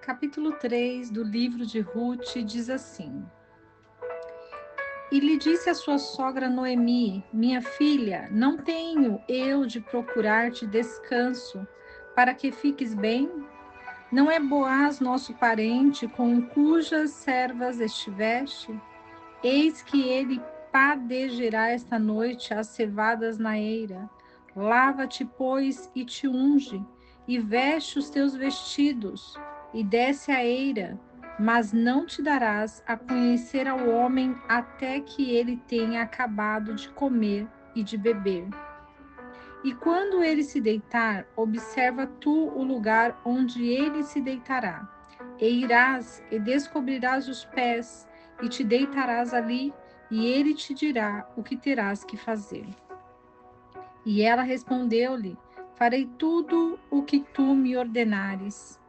Capítulo 3 do livro de Ruth diz assim: E lhe disse a sua sogra Noemi: Minha filha, não tenho eu de procurar-te descanso, para que fiques bem? Não é Boaz nosso parente, com cujas servas estiveste? Eis que ele padejará esta noite as cevadas na eira. Lava-te, pois, e te unge, e veste os teus vestidos, e desce a eira, mas não te darás a conhecer ao homem até que ele tenha acabado de comer e de beber. E quando ele se deitar, observa tu o lugar onde ele se deitará. E irás e descobrirás os pés, e te deitarás ali, e ele te dirá o que terás que fazer. E ela respondeu-lhe: Farei tudo o que tu me ordenares.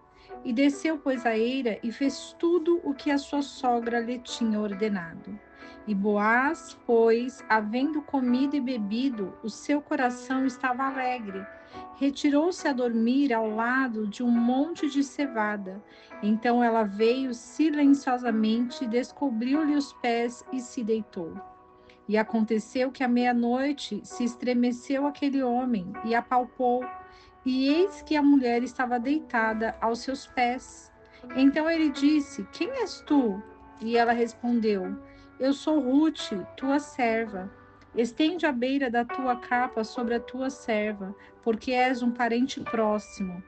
E desceu, pois, a eira, e fez tudo o que a sua sogra lhe tinha ordenado. E Boaz, pois, havendo comido e bebido, o seu coração estava alegre. Retirou-se a dormir ao lado de um monte de cevada. Então ela veio silenciosamente, descobriu-lhe os pés e se deitou. E aconteceu que à meia-noite se estremeceu aquele homem e apalpou, e eis que a mulher estava deitada aos seus pés. Então ele disse: Quem és tu? E ela respondeu: Eu sou Ruth, tua serva. Estende a beira da tua capa sobre a tua serva, porque és um parente próximo.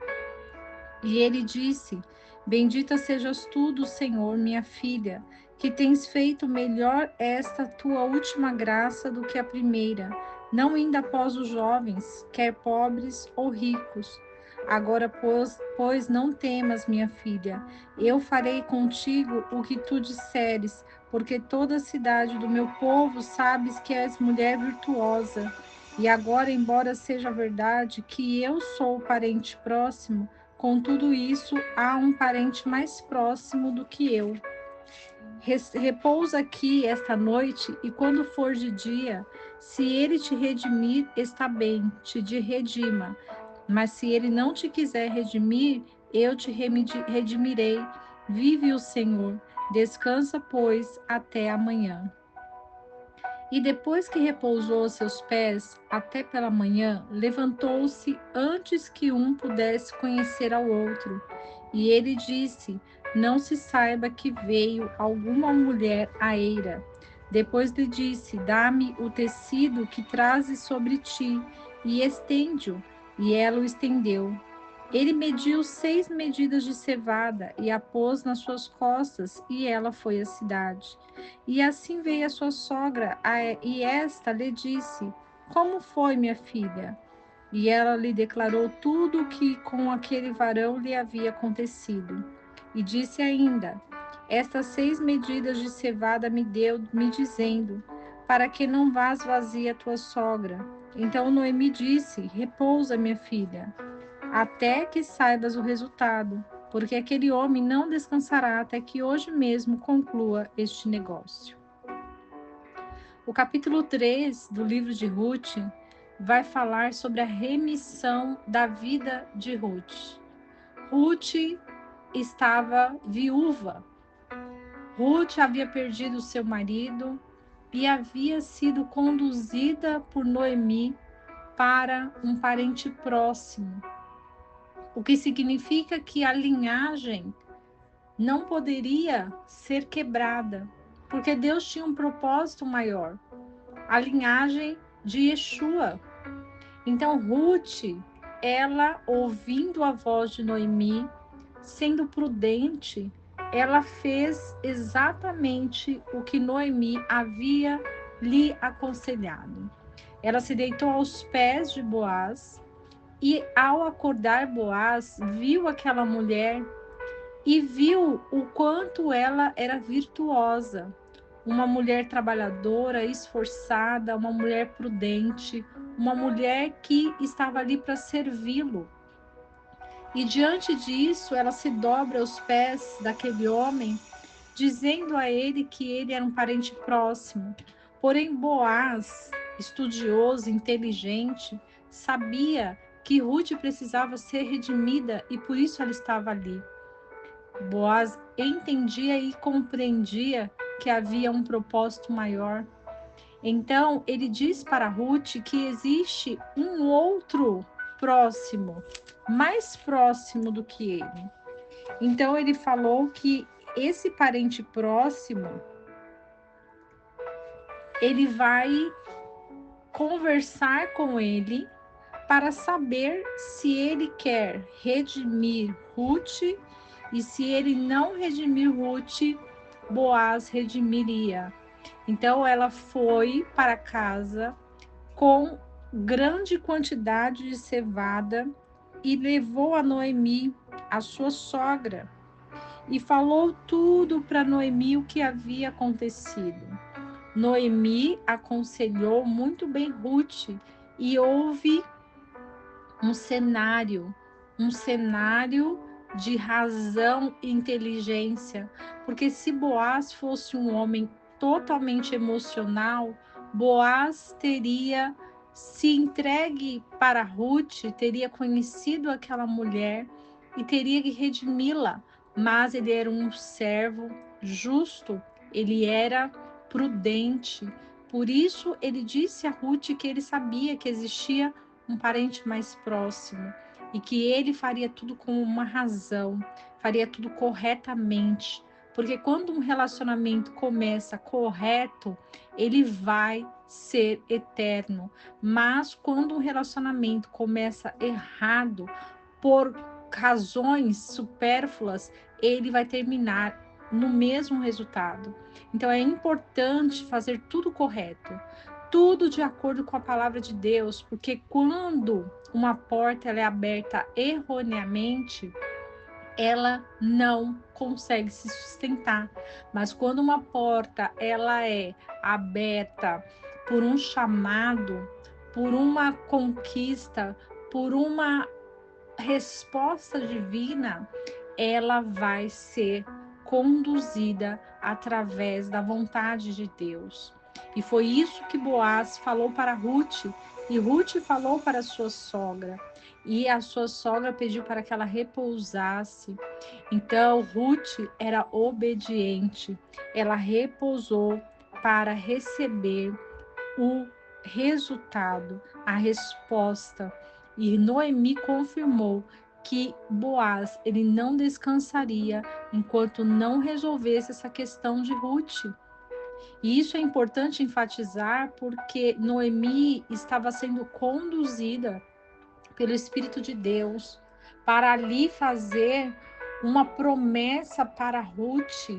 E ele disse: Bendita sejas tu do Senhor, minha filha, que tens feito melhor esta tua última graça do que a primeira, não indo após os jovens, quer pobres ou ricos. Agora, pois não temas, minha filha, eu farei contigo o que tu disseres, porque toda a cidade do meu povo sabes que és mulher virtuosa. E agora, embora seja verdade que eu sou parente próximo, com tudo isso, há um parente mais próximo do que eu. Repousa aqui esta noite, e quando for de dia, se ele te redimir, está bem, te redima. Mas se ele não te quiser redimir, eu te redimirei. Vive o Senhor. Descansa, pois, até amanhã. E depois que repousou seus pés até pela manhã, levantou-se antes que um pudesse conhecer ao outro. E ele disse: Não se saiba que veio alguma mulher à eira. Depois lhe disse: Dá-me o tecido que trazes sobre ti, e estende-o. E ela o estendeu. Ele mediu 6 medidas de cevada e a pôs nas suas costas, e ela foi à cidade. E assim veio a sua sogra, e esta lhe disse: Como foi, minha filha? E ela lhe declarou tudo o que com aquele varão lhe havia acontecido. E disse ainda: Estas 6 medidas de cevada me deu, me dizendo: Para que não vás vazia a tua sogra. Então Noemi disse: Repousa, minha filha, até que saibas o resultado, porque aquele homem não descansará até que hoje mesmo conclua este negócio. O capítulo 3 do livro de Ruth vai falar sobre a remissão da vida de Ruth. Ruth estava viúva. Ruth havia perdido seu marido e havia sido conduzida por Noemi para um parente próximo, o que significa que a linhagem não poderia ser quebrada, porque Deus tinha um propósito maior, a linhagem de Yeshua. Então, Ruth, ela ouvindo a voz de Noemi, sendo prudente, ela fez exatamente o que Noemi havia lhe aconselhado. Ela se deitou aos pés de Boaz, e ao acordar Boaz, viu aquela mulher e viu o quanto ela era virtuosa, uma mulher trabalhadora, esforçada, uma mulher prudente, uma mulher que estava ali para servi-lo. E diante disso, ela se dobra aos pés daquele homem, dizendo a ele que ele era um parente próximo. Porém, Boaz, estudioso, inteligente, sabia que Ruth precisava ser redimida e por isso ela estava ali. Boaz entendia e compreendia que havia um propósito maior. Então, ele diz para Ruth que existe um outro próximo, mais próximo do que ele. Então, ele falou que esse parente próximo, ele vai conversar com ele para saber se ele quer redimir Ruth, e se ele não redimir Ruth, Boaz redimiria. Então ela foi para casa com grande quantidade de cevada e levou a Noemi, a sua sogra, e falou tudo para Noemi o que havia acontecido. Noemi aconselhou muito bem Ruth e houve um cenário de razão e inteligência, porque se Boaz fosse um homem totalmente emocional, Boaz teria se entregue para Ruth, teria conhecido aquela mulher e teria que redimi-la, mas ele era um servo justo, ele era prudente. Por isso ele disse a Ruth que ele sabia que existia um parente mais próximo e que ele faria tudo com uma razão, faria tudo corretamente, porque quando um relacionamento começa correto, ele vai ser eterno, mas quando um relacionamento começa errado, por razões supérfluas, ele vai terminar no mesmo resultado. Então é importante fazer tudo correto, tudo de acordo com a palavra de Deus, porque quando uma porta ela é aberta erroneamente, ela não consegue se sustentar. Mas quando uma porta ela é aberta por um chamado, por uma conquista, por uma resposta divina, ela vai ser conduzida através da vontade de Deus. E foi isso que Boaz falou para Ruth, e Ruth falou para sua sogra, e a sua sogra pediu para que ela repousasse. Então Ruth era obediente, ela repousou para receber o resultado, a resposta. E Noemi confirmou que Boaz ele não descansaria enquanto não resolvesse essa questão de Ruth. E isso é importante enfatizar porque Noemi estava sendo conduzida pelo Espírito de Deus para ali fazer uma promessa para Ruth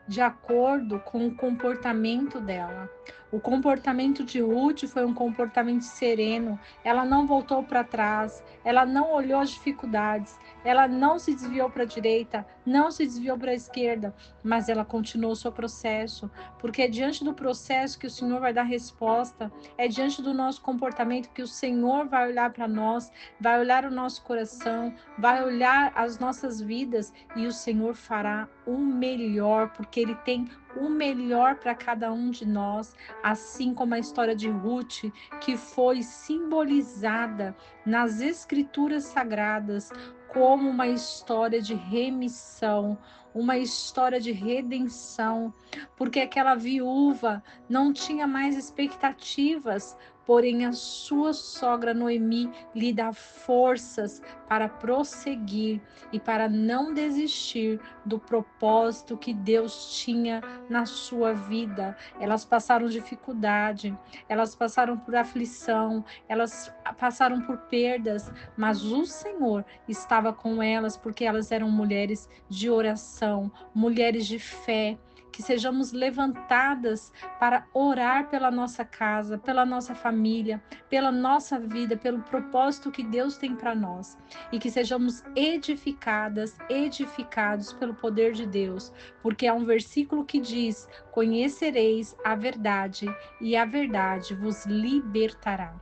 de acordo com o comportamento dela. O comportamento de Ruth foi um comportamento sereno, ela não voltou para trás, ela não olhou as dificuldades, ela não se desviou para a direita, não se desviou para a esquerda, mas ela continuou o seu processo, porque é diante do processo que o Senhor vai dar resposta, é diante do nosso comportamento que o Senhor vai olhar para nós, vai olhar o nosso coração, vai olhar as nossas vidas e o Senhor fará o melhor, porque Ele tem o melhor para cada um de nós, assim como a história de Ruth, que foi simbolizada nas Escrituras Sagradas como uma história de remissão, uma história de redenção, porque aquela viúva não tinha mais expectativas, porém a sua sogra Noemi lhe dá forças para prosseguir e para não desistir do propósito que Deus tinha na sua vida. Elas passaram dificuldade, elas passaram por aflição, elas passaram por perdas, mas o Senhor estava com elas porque elas eram mulheres de oração, mulheres de fé. Que sejamos levantadas para orar pela nossa casa, pela nossa família, pela nossa vida, pelo propósito que Deus tem para nós. E que sejamos edificadas, edificados pelo poder de Deus. Porque há um versículo que diz: conhecereis a verdade, e a verdade vos libertará.